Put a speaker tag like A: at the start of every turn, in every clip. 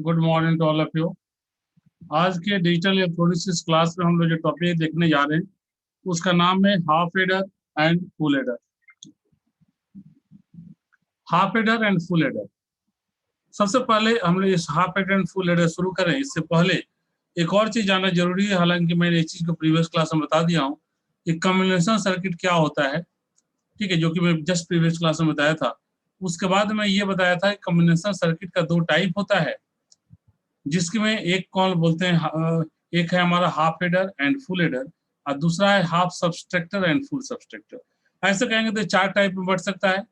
A: Good morning to all of you. आज के digital electronics class में हम लोग जो टॉपिक देखने जा रहे हैं उसका नाम है half adder and full adder. Half adder and full adder. सबसे पहले हम लोग इस half adder and full adder शुरू करें इससे पहले एक और चीज जानना जरूरी है, हालांकि मैंने इस चीज को प्रीवियस क्लास में बता दिया हूँ कि कम्बिनेशन सर्किट क्या होता है। ठीक है, जो कि मैं जस्ट प्रीवियस क्लास में बताया था। उसके बाद मैं ये बताया था कि कम्बिनेशन सर्किट का दो टाइप होता है, जिसके में एक कौन बोलते हैं, एक है हमारा half adder and full adder और दूसरा है half subtractor and full subtractor. ऐसे कहेंगे तो चार टाइप में बढ़ सकता है,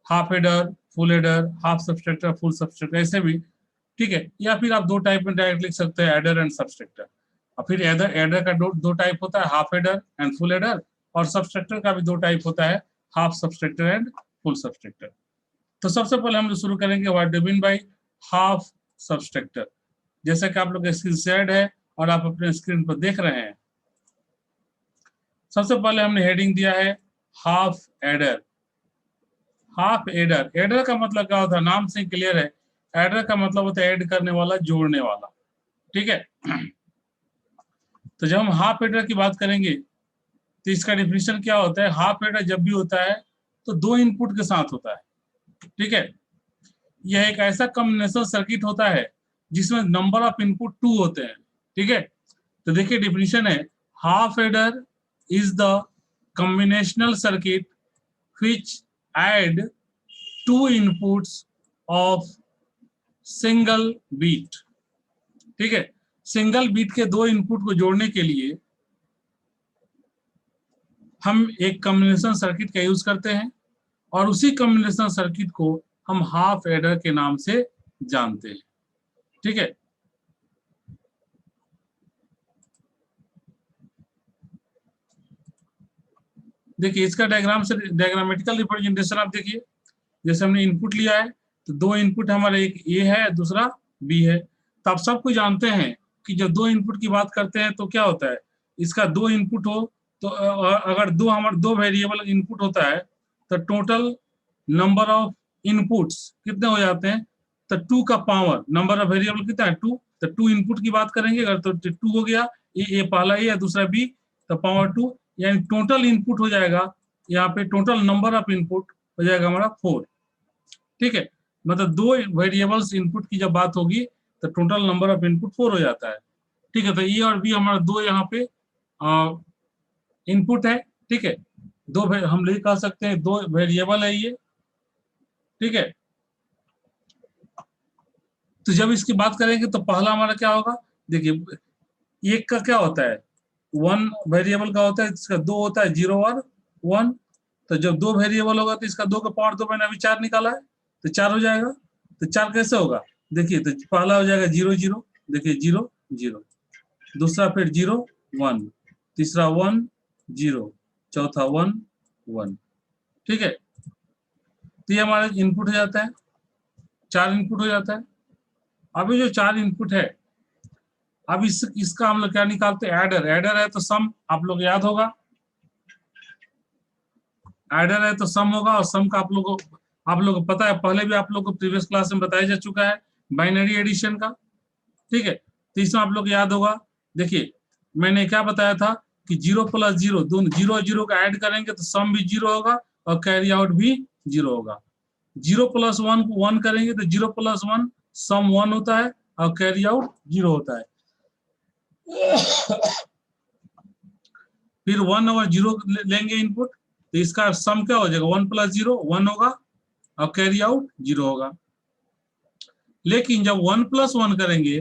A: half adder, full adder, half subtractor, full subtractor, ऐसे भी। ठीक है, या फिर आप दो टाइप में डायरेक्ट लिख सकते हैं, एडर एंड सबस्ट्रक्टर। और फिर एडर एडर का दो टाइप होता है, half adder and full adder, और सबस्ट्रक्टर का भी दो टाइप होता है, half subtractor and full subtractor. तो सबसे पहले हम शुरू करेंगे what do mean by half subtractor. जैसा कि आप लोग स्क्रीन शेयर्ड है और आप अपने स्क्रीन पर देख रहे हैं। सबसे पहले हमने हेडिंग दिया है half adder. Half adder, adder का मतलब क्या होता है, नाम से क्लियर है। एडर का मतलब होता है ऐड करने वाला, जोड़ने वाला। ठीक है, तो जब हम हाफ एडर की बात करेंगे तो इसका डिफिनेशन क्या होता है। हाफ एडर जब भी होता है तो दो इनपुट के साथ होता है। ठीक है, यह एक ऐसा कॉम्बिनेशन सर्किट होता है जिसमें नंबर ऑफ इनपुट 2 होते हैं। ठीक है, तो देखिए डिफिनेशन है, half adder is the combinational circuit which add two inputs of single bit. ठीक है, सिंगल बीट के दो इनपुट को जोड़ने के लिए हम एक कॉम्बिनेशन सर्किट का यूज करते हैं और उसी कॉम्बिनेशन सर्किट को हम हाफ एडर के नाम से जानते हैं। ठीक है, देखिए इसका डायग्राम से डायग्रामेटिकल रिप्रेजेंटेशन आप देखिए। जैसे हमने इनपुट लिया है तो दो इनपुट हमारे, एक ए है दूसरा बी है। तो आप सबको जानते हैं कि जब दो इनपुट की बात करते हैं तो क्या होता है, इसका दो इनपुट हो तो अगर दो वेरिएबल इनपुट होता है तो टोटल नंबर ऑफ इनपुट्स कितने हो जाते हैं, तो 2 का पावर, नंबर ऑफ वेरिएबल कितना है 2, तो 2 इनपुट की बात करेंगे अगर तो 2 हो गया, ए पहला ए है दूसरा बी, तो पावर 2, यानी टोटल इनपुट हो जाएगा यहाँ पे, टोटल नंबर ऑफ इनपुट हो जाएगा हमारा 4। ठीक है, मतलब दो वेरिएबल्स इनपुट की जब बात होगी तो टोटल नंबर ऑफ इनपुट 4 हो जाता है। ठीक है, तो ए और बी हमारा दो यहाँ पे इनपुट है। ठीक है, दो हम ये कह सकते हैं दो वेरिएबल है ये। ठीक है, तो जब इसकी बात करेंगे तो पहला हमारा क्या होगा, देखिए एक का क्या होता है, वन वेरिएबल का होता है, इसका दो होता है, 0 और 1। तो जब दो वेरिएबल होगा तो इसका दो का पावर दो, मैंने अभी 4 निकाला है तो 4 हो जाएगा। तो 4 कैसे होगा, देखिए तो पहला हो जाएगा 0 0, देखिए 0 0, दूसरा फिर 0 1, तीसरा 1 0, चौथा 1 1। ठीक है, तो ये हमारा इनपुट हो जाता है, 4 इनपुट हो जाता है। अभी जो 4 इनपुट है, अब इसका हम लोग क्या निकालते हैं, एडर। एडर है तो सम, आप लोग याद होगा, एडर है तो सम होगा, और सम का आप लोग को पता है, पहले भी आप लोग को प्रीवियस क्लास में बताया जा चुका है, बाइनरी एडिशन का। ठीक है, तो इसमें आप लोग याद होगा, देखिए मैंने क्या बताया था कि 0 + 0, दोनों 0 0 का ऐड करेंगे तो सम भी 0 होगा और कैरी आउट भी 0 होगा। 0 + 1 को 1 करेंगे तो 0 + 1 सम 1 होता है और कैरी आउट 0 होता है। फिर 1 और 0 लेंगे इनपुट, तो इसका सम क्या हो जाएगा, 1 + 0 1 होगा और कैरी आउट 0 होगा। लेकिन जब 1 + 1 करेंगे,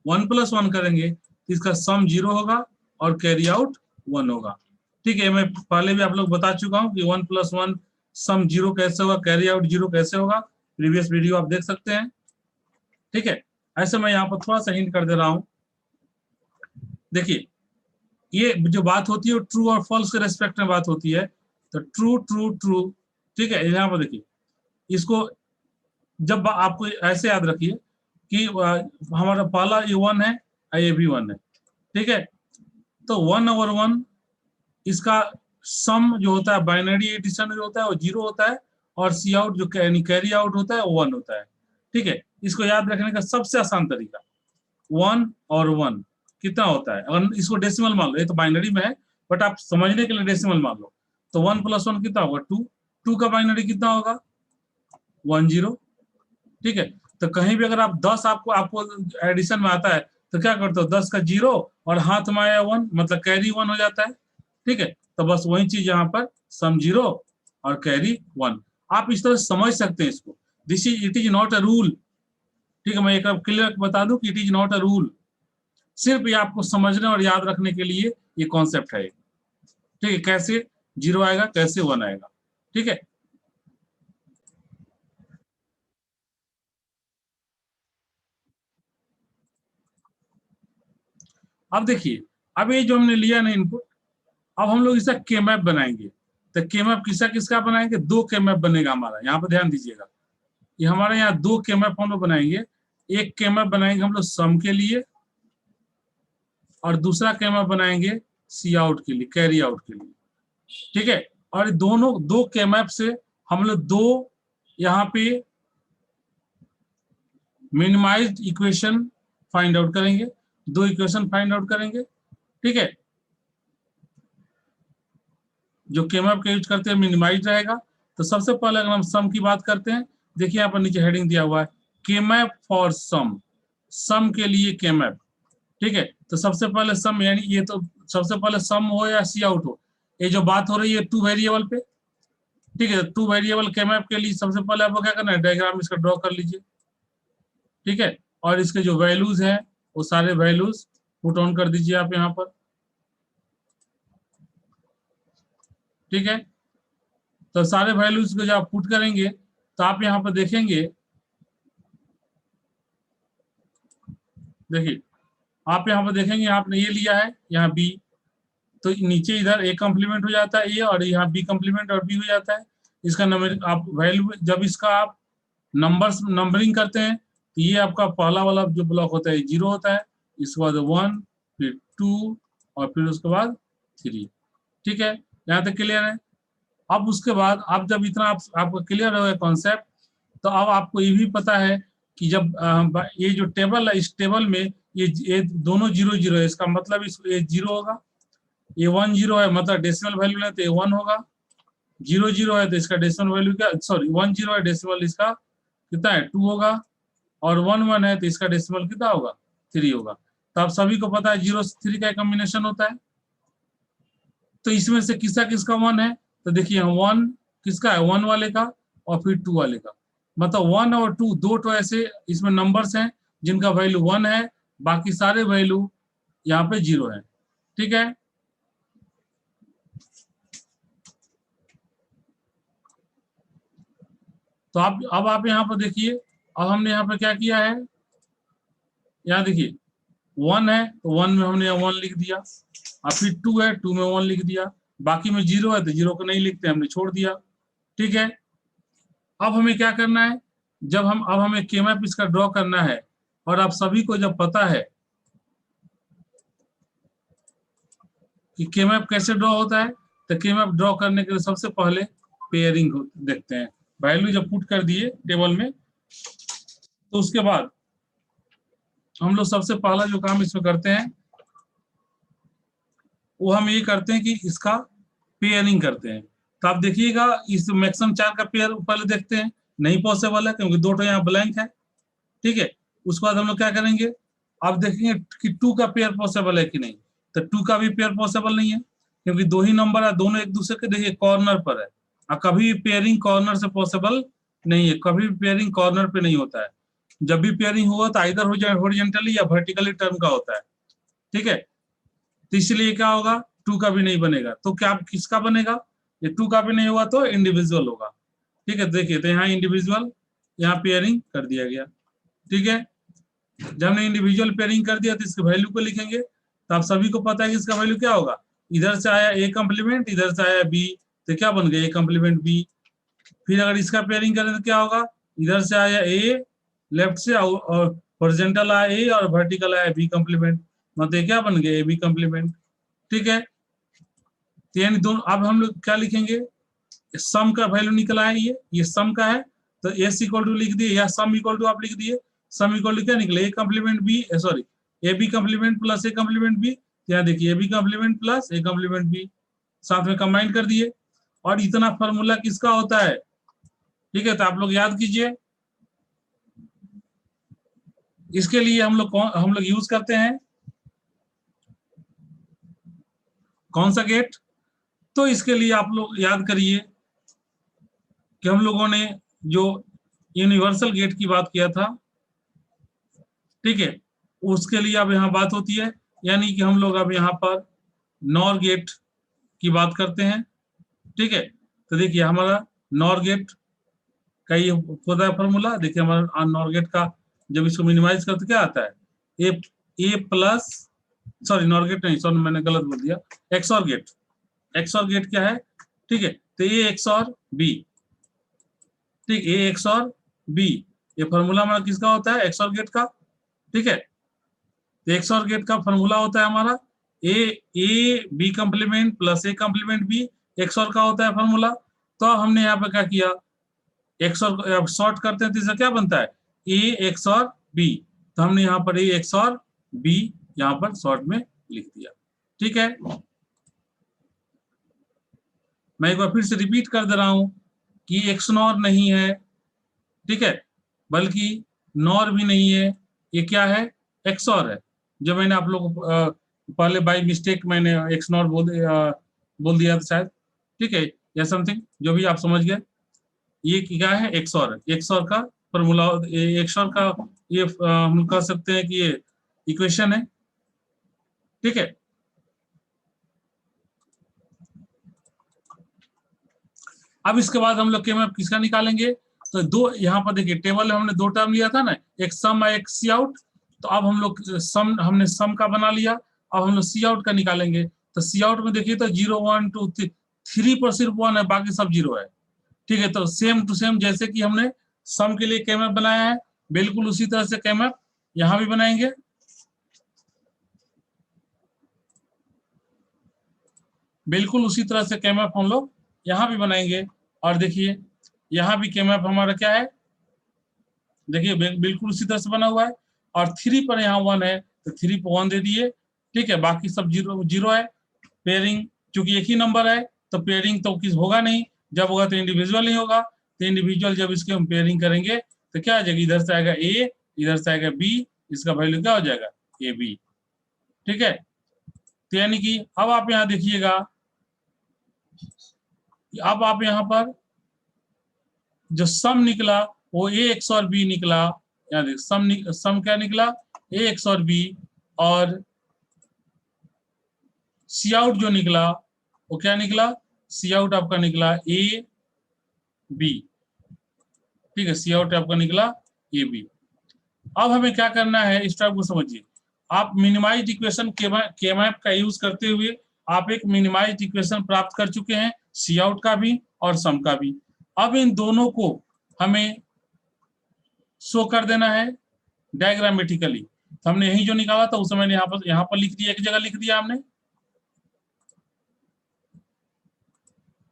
A: 1 + 1 करेंगे तो इसका सम 0 होगा और कैरी आउट 1 होगा। ठीक है, मैं पहले भी आप लोग बता चुका हूं कि 1 + 1 सम 0 कैसे होगा, कैरी आउट 0 कैसे होगा, प्रीवियस वीडियो आप देख सकते हैं। ठीक है, ऐसे मैं यहाँ पर थोड़ा सा हिंट कर दे रहा हूं। देखिए ये जो बात होती है ट्रू और फॉल्स के रेस्पेक्ट में बात होती है, तो ट्रू ट्रू ट्रू। ठीक है, यहाँ पर देखिए, इसको जब आपको ऐसे याद रखिए कि हमारा पहला ये 1 है, ये भी 1 है। ठीक है, तो 1/1 इसका सम जो होता है, बाइनरी एडिशन जो होता है वो 0 होता है, और सी आउट जो कैरी आउट होता है वो 1 होता है। ठीक है, इसको याद रखने का सबसे आसान तरीका 1 और 1 कितना होता है। अगर इसको डेसिमल मान लो, ये तो बाइनरी में है बट आप समझने के लिए डेसिमल मान लो, तो 1 + 1 कितना होगा 2। 2 का बाइनरी कितना होगा 1 0। ठीक है, तो कहीं भी अगर आप 10 आपको आपको एडिशन में आता है तो क्या करते हो 10 का 0 और हाथ में आया 1, मतलब कैरी 1 हो जाता है। ठीक है, तो बस वही चीज यहाँ पर सम 0 और कैरी 1। आप इस तरह समझ सकते हैं इसको। This is it is not a rule. ठीक है, मैं एक क्लियर बता दूं कि it is not a rule, सिर्फ ये आपको समझने और याद रखने के लिए ये कॉन्सेप्ट है। ठीक है, कैसे 0 आएगा, कैसे 1 आएगा। ठीक है, अब देखिए, अब ये जो हमने लिया ना इनपुट, अब हम लोग इसका के मैप बनाएंगे। तो के मैप किसका किसका बनाएंगे, 2 के मैप बनेगा हमारा। यहाँ पर ध्यान दीजिएगा, ये हमारे यहाँ 2 के मैप हम लोग बनाएंगे। एक के मैप बनाएंगे हम लोग सम के लिए और दूसरा के मैप बनाएंगे सी आउट के लिए, कैरी आउट के लिए। ठीक है, और दोनों 2 के मैप से हम लोग 2 यहाँ पे मिनिमाइज्ड इक्वेशन फाइंड आउट करेंगे, 2 इक्वेशन फाइंड आउट करेंगे। ठीक है, जो केमैप का यूज करते हैं मिनिमाइज रहेगा। तो सबसे पहले अगर हम सम की बात करते हैं, देखिए यहाँ पर नीचे हेडिंग दिया हुआ है केमैप फॉर सम, सम के लिए केमैप। ठीक है, तो सबसे पहले सम, यानी ये तो सबसे पहले सम हो या सी आउट हो, ये जो बात हो रही है 2 वेरिएबल पे। ठीक है, 2 वेरिएबल केमैप के लिए सबसे पहले आपको क्या करना है, डायग्राम इसका ड्रॉ कर लीजिए। ठीक है, और इसके जो वैल्यूज हैं वो सारे वैल्यूज पुट ऑन कर दीजिए आप यहाँ पर। ठीक है, तो सारे वैल्यूज को जब आप पुट करेंगे तो आप यहाँ पर देखेंगे, देखिए आप यहाँ पर देखेंगे आपने ये लिया है यहाँ बी, तो नीचे इधर ए कम्प्लीमेंट हो जाता है ए, और यहाँ बी कम्प्लीमेंट और बी हो जाता है। इसका नंबर आप वैल्यू जब इसका आप नंबर्स नंबरिंग करते हैं तो ये आपका पहला वाला जो ब्लॉक होता है 0 होता है, इसके बाद 1, फिर 2 और फिर उसके बाद 3। ठीक है, यहाँ तक क्लियर है। अब उसके बाद आप जब इतना आपको क्लियर हो गया कॉन्सेप्ट, तो अब आपको ये भी पता है कि जब ये जो टेबल है, इस टेबल में ये दोनों 0 0 है, इसका मतलब ये 0 होगा। ये 1 0 है मतलब डेसिमल वैल्यू है तो ये 1 होगा। 0 0 है तो इसका डेसिमल वैल्यू क्या, सॉरी 1 0 है डेसिमल इसका कितना है 2 होगा, और 1 1 है तो इसका डेसिमल कितना होगा 3 होगा। तो आप सभी को पता है 0 3 का कॉम्बिनेशन होता है। तो इसमें से किसका किसका 1 है, तो देखिए 1 किसका है 1 वाले का और फिर 2 वाले का, मतलब 1 और 2 दो तो ऐसे इसमें नंबर्स हैं जिनका वैल्यू 1 है, बाकी सारे वैल्यू यहाँ पे 0 है। ठीक है, तो आप अब आप यहाँ पर देखिए, अब हमने यहाँ पर क्या किया है, यहाँ देखिए 1 है तो 1 में हमने 1 लिख दिया, और फिर 2 है 2 में 1 लिख दिया, बाकी में 0 है तो 0 को नहीं लिखते, हमने छोड़ दिया। ठीक है, अब हमें क्या करना है, जब हम अब हमें के मैप इसका ड्रॉ करना है, और आप सभी को जब पता है कि के मैप कैसे ड्रॉ होता है, तो के मैप ड्रॉ करने के लिए सबसे पहले पेयरिंग देखते हैं। वैल्यू जब पुट कर दिए टेबल में, तो उसके बाद हम लोग सबसे पहला जो काम इसमें करते हैं वो हम ये करते हैं कि इसका पेयरिंग करते हैं। तो आप देखिएगा इस मैक्सिमम 4 का पेयर पहले देखते हैं, नहीं पॉसिबल है क्योंकि 2 यहाँ ब्लैंक है। ठीक है, उसके बाद हम लोग क्या करेंगे, आप देखेंगे कि 2 का पेयर पॉसिबल है कि नहीं, तो 2 का भी पेयर पॉसिबल नहीं है क्योंकि 2 ही नंबर है, दोनों एक दूसरे के देखिए कॉर्नर पर है, और कभी भी पेयरिंग कॉर्नर से पॉसिबल नहीं है, कभी भी पेयरिंग कॉर्नर पे नहीं होता है। जब भी पेयरिंग हुआ तो इधर हॉरिजॉन्टली या वर्टिकली टर्न का होता है। ठीक है, तो इसलिए क्या होगा 2 का भी नहीं बनेगा, तो क्या किसका बनेगा, ये 2 का भी नहीं हुआ तो इंडिविजुअल होगा। ठीक है, देखिए तो यहाँ इंडिविजुअल, यहाँ पेयरिंग कर दिया गया। ठीक है, जब हमने इंडिविजुअल पेयरिंग कर दिया तो इसके वैल्यू को लिखेंगे, तो आप सभी को पता है कि इसका वैल्यू क्या होगा, इधर से आया ए कम्प्लीमेंट, इधर से आया बी, तो क्या बन गया ए कम्प्लीमेंट बी। फिर अगर इसका पेयरिंग करें तो क्या होगा, इधर से आया ए लेफ्ट से, और हॉरिजॉन्टल आया ए और वर्टिकल आया बी कम्प्लीमेंट, मतलब क्या बन गया ए बी कम्प्लीमेंट। ठीक है, तो यानी दोनों, अब हम लोग क्या लिखेंगे, सम का वैल्यू निकला है, ये सम का है, तो एस इक्वल टू लिख दिए या सम इक्वल टू आप लिख दिए, सम इक्वल टू क्या निकले, A complement B, sorry A B complement plus A complement B, यहाँ देखिए A B complement plus A complement B साथ में कंबाइन कर दिए, और इतना फॉर्मूला किसका होता है, ठीक है। तो आप लोग याद कीजिए, इसके लिए हम लोग यूज करते हैं कौन सा गेट, तो इसके लिए आप लोग याद करिए कि हम लोगों ने जो यूनिवर्सल गेट की बात किया था, ठीक है, उसके लिए अब यहाँ बात होती है, यानी कि हम लोग अब यहाँ पर नॉर गेट की बात करते हैं, ठीक है। तो देखिए हमारा नॉर गेट का ये होता है फॉर्मूला, देखिए हमारा नॉर गेट का जब इसको मिनिमाइज करते क्या आता है, ए प्लस, सॉरी नॉर गेट नहीं, सॉरी मैंने गलत बोल दिया, एक्सऑर गेट, एक्सऑर गेट क्या है, ठीक है। तो ए एक्सऑर बी, ठीक, ए एक्सऑर बी, ये फॉर्मूला हमारा किसका होता है, एक्सऑर गेट का, ठीक है। तो एक्सऑर गेट का फॉर्मूला होता है हमारा A B complement plus A complement B, XOR का होता है फॉर्मूला। तो हमने यहाँ पे क्या किया, एक्सऑर शॉर्ट करते हैं तो इसका क्या बनता है, ए एक्सऑर बी, तो हमने यहाँ पर ए एक्सऑर बी यहाँ पर शॉर्ट में लिख दिया, ठीक है। मैं एक बार फिर से रिपीट कर दे रहा हूं कि एक्स नॉर नहीं है, ठीक है, बल्कि नॉर भी नहीं है, ये क्या है, एक्सऑर है। जो मैंने आप लोग पहले बाय मिस्टेक मैंने एक्स नॉर बोल दिया था शायद, ठीक है, या समथिंग, जो भी आप समझ गए, ये क्या है, एक्सऑर है, एक्सऑर का फॉर्मूला, एक्सऑर का ये हम कह सकते हैं कि ये इक्वेशन है, ठीक है। अब इसके बाद हम लोग केमैप किसका निकालेंगे, तो दो यहाँ पर देखिए टेबल में हमने दो टर्म लिया था ना, एक सम और एक सी आउट, तो अब हम लोग सम, हमने सम का बना लिया, अब हम लोग सी आउट का निकालेंगे। तो सी आउट में देखिए तो 0 1 2 3 पर सिर्फ 1 है, बाकी सब 0 है, ठीक है। तो सेम टू सेम जैसे कि हमने सम के लिए केमैप बनाया है, बिल्कुल उसी तरह से केमैप यहाँ भी बनाएंगे, बिल्कुल उसी तरह से केमैप हम लोग यहाँ भी बनाएंगे। और देखिए यहाँ भी केमैप हमारा क्या है, देखिए बिल्कुल उसी तरह से बना हुआ है, और 3 पर यहाँ 1 है तो 3 पर 1 दे दिए, ठीक है, बाकी सब 0 0 है। पेयरिंग चूंकि एक ही नंबर है तो पेयरिंग तो किस होगा नहीं, जब होगा तो इंडिविजुअल नहीं होगा, तो इंडिविजुअल जब इसके हम पेयरिंग करेंगे तो क्या आ जाएगा, इधर से आएगा ए, इधर से आएगा बी, इसका वैल्यू क्या हो जाएगा, ए बी, ठीक है। तो यानी कि अब आप यहाँ देखिएगा, अब आप यहाँ पर जो सम निकला वो ए एक्स और बी निकला, यहाँ देख सम क्या निकला, ए एक्स और बी, और सी आउट जो निकला वो क्या निकला, सी आउट आपका निकला ए बी, ठीक है, सी आउट आपका निकला ए बी। अब हमें क्या करना है, इस टाइप को समझिए, आप मिनिमाइज्ड इक्वेशन केमैप का यूज करते हुए आप एक मिनिमाइज्ड इक्वेशन प्राप्त कर चुके हैं, सी आउट का भी और सम का भी। अब इन दोनों को हमें शो कर देना है डायग्रामेटिकली। तो हमने यही जो निकाला था उसे मैंने यहाँ पर लिख दिया, एक जगह लिख दिया हमने,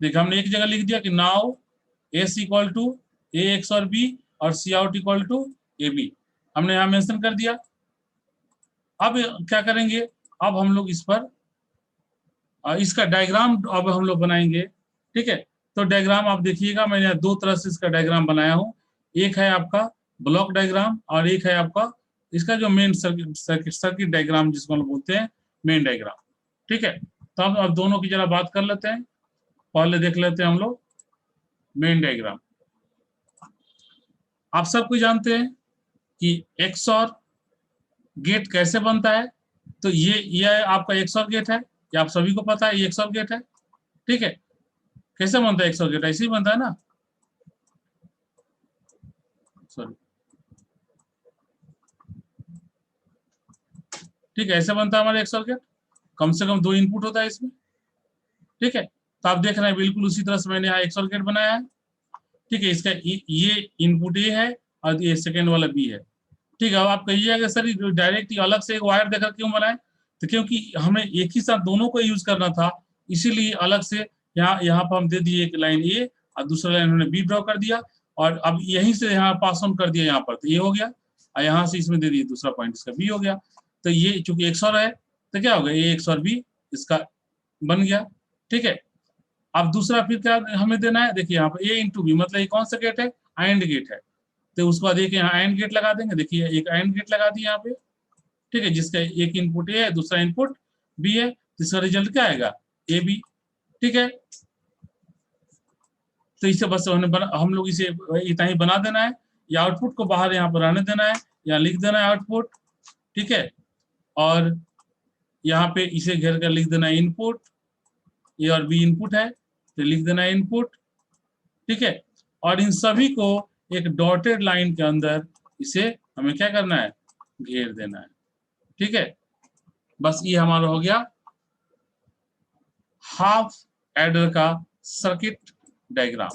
A: देखिए हमने एक जगह लिख दिया कि now S equal to A XOR B और C out equal to A B, हमने यहाँ मेंशन कर दिया। अब क्या करेंगे, अब हम लोग इस पर इसका डायग्राम अब हम लोग बनाएंगे, ठीक है। तो डायग्राम आप देखिएगा, मैंने दो तरह से इसका डायग्राम बनाया हूँ, एक है आपका ब्लॉक डायग्राम और एक है आपका इसका जो मेन सर्किट डायग्राम जिसको हम बोलते हैं मेन डायग्राम, ठीक है। तो अब दोनों की जरा बात कर लेते हैं, पहले देख लेते हैं हम लोग मेन डायग्राम। आप सब कुछ जानते हैं कि एक्सऑर गेट कैसे बनता है, तो ये आपका एक्सऑर गेट है, ये आप सभी को पता है, ये एक्सऑर गेट है, ठीक है। कैसे बनता है एक्सऑर गेट, ऐसे ही बनता है ना, सॉरी, ठीक है, ऐसे बनता है हमारा एक्सऑर गेट, कम से कम 2 इनपुट होता है इसमें, ठीक है। तो आप देख रहे हैं बिल्कुल उसी तरह से मैंने यहाँ एक्सऑर गेट बनाया है, ठीक है। इसका ये इनपुट ए है और ये सेकेंड वाला बी है, ठीक है। अब आप कहिएगा सर डायरेक्ट अलग से एक वायर देकर क्यों बनाए, तो क्योंकि हमें एक ही साथ दोनों को यूज करना था, इसीलिए अलग से यहाँ पर हम दे दिए एक लाइन ए और दूसरा लाइन हमने बी ड्रॉ कर दिया, और अब यहीं से यहाँ पास ऑन कर दिया यहाँ पर, तो ये हो गया। और यहाँ से इसमें दे दिए दूसरा पॉइंट इसका बी हो गया। तो ये चूंकि XOR है तो क्या होगा, ए XOR बी इसका बन गया। ठीक है, अब दूसरा फिर क्या हमें देना है, देखिए यहाँ पे ए इंटू बी, मतलब ये कौन सा गेट है, AND गेट है। तो उसको देखिए यहाँ AND गेट लगा देंगे, देखिए एक AND गेट लगा दिया यहाँ पे। ठीक है, जिसका एक इनपुट ए है, दूसरा इनपुट बी है, जिसका रिजल्ट क्या आएगा, ए बी। ठीक है, तो इसे बस हम लोग इसे इतना ही बना देना है, या आउटपुट को बाहर यहाँ पर आने देना है, या लिख देना है आउटपुट। ठीक है, और यहाँ पे इसे घेर कर लिख देना है इनपुट, ए और बी इनपुट है तो लिख देना है इनपुट। ठीक है, और इन सभी को एक डॉटेड लाइन के अंदर इसे हमें क्या करना है, घेर देना है। ठीक है, बस ये हमारा हो गया हाफ एडर का सर्किट डायग्राम।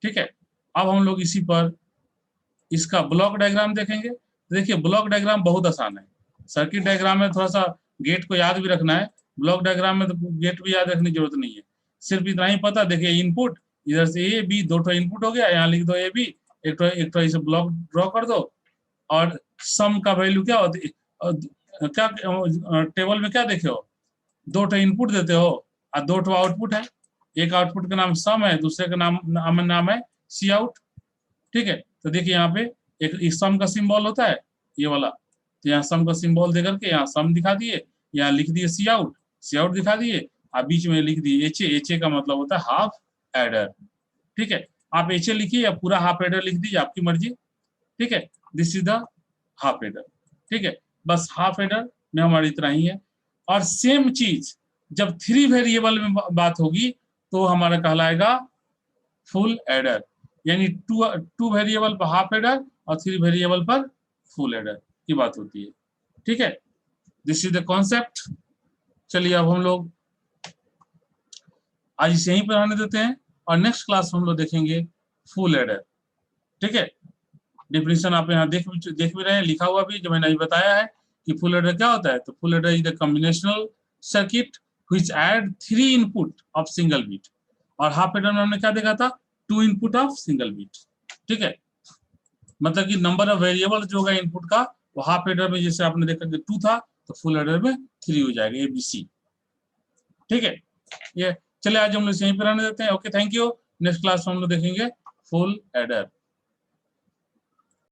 A: ठीक है, अब हम लोग इसी पर इसका ब्लॉक डायग्राम देखेंगे। देखिए ब्लॉक डायग्राम बहुत आसान है, सर्किट डायग्राम में थोड़ा सा गेट को याद भी रखना है, ब्लॉक डायग्राम में तो गेट भी याद रखने की जरूरत नहीं है, सिर्फ इतना ही पता। देखिए इनपुट इधर से ए बी, दो इनपुट हो गया, यहाँ लिख दो ए बी, एक तो इसे ब्लॉक ड्रॉ कर दो, और सम का वैल्यू क्या होती है, क्या टेबल में क्या देखे हो, दो इनपुट देते हो और दो आउटपुट है, एक आउटपुट का नाम सम है, दूसरे का नाम है सी आउट। ठीक है, तो देखिए यहाँ पे एक सम का सिंबल होता है ये वाला, तो यहाँ सम का सिंबल दे करके यहाँ सम दिखा दिए, यहाँ लिख दिए सी आउट दिखा दिए, और बीच में लिख दिए एच का मतलब होता है हाफ एडर। ठीक है, आप एच लिखिए या पूरा हाफ एडर लिख दीजिए, आपकी मर्जी। ठीक है, this is the half adder. ठीक है, बस हाफ एडर में हमारी इतना ही है। और सेम चीज जब 3 वेरिएबल में बात होगी तो हमारा कहलाएगा फुल एडर, यानी टू वेरिएबल पर हाफ एडर और 3 वेरिएबल पर फुल एडर की बात होती है। ठीक है, दिस इज द कॉन्सेप्ट। चलिए अब हम लोग आज इसे यहीं पर रहने देते हैं, और नेक्स्ट क्लास हम लोग देखेंगे फुल एडर। ठीक है, डिफिनेशन आप यहाँ देख भी रहे हैं, लिखा हुआ भी, जो मैंने अभी बताया है कि फुल एडर क्या होता है। तो full adder is the combinational circuit which add 3 input of single bit, और हाफ एडर में हमने क्या देखा था, 2 इनपुट ऑफ सिंगल बीट। ठीक है, मतलब कि नंबर ऑफ वेरिएबल जो होगा इनपुट का, वो हाफ एडर में जैसे आपने देखा कि 2 था, तो फुल एडर में 3 हो जाएगा, ABC। ठीक है, ये चले आज हम लोग यहीं पर रहने देते हैं। Okay, thank you. Next class में हम लोग देखेंगे फुल एडर।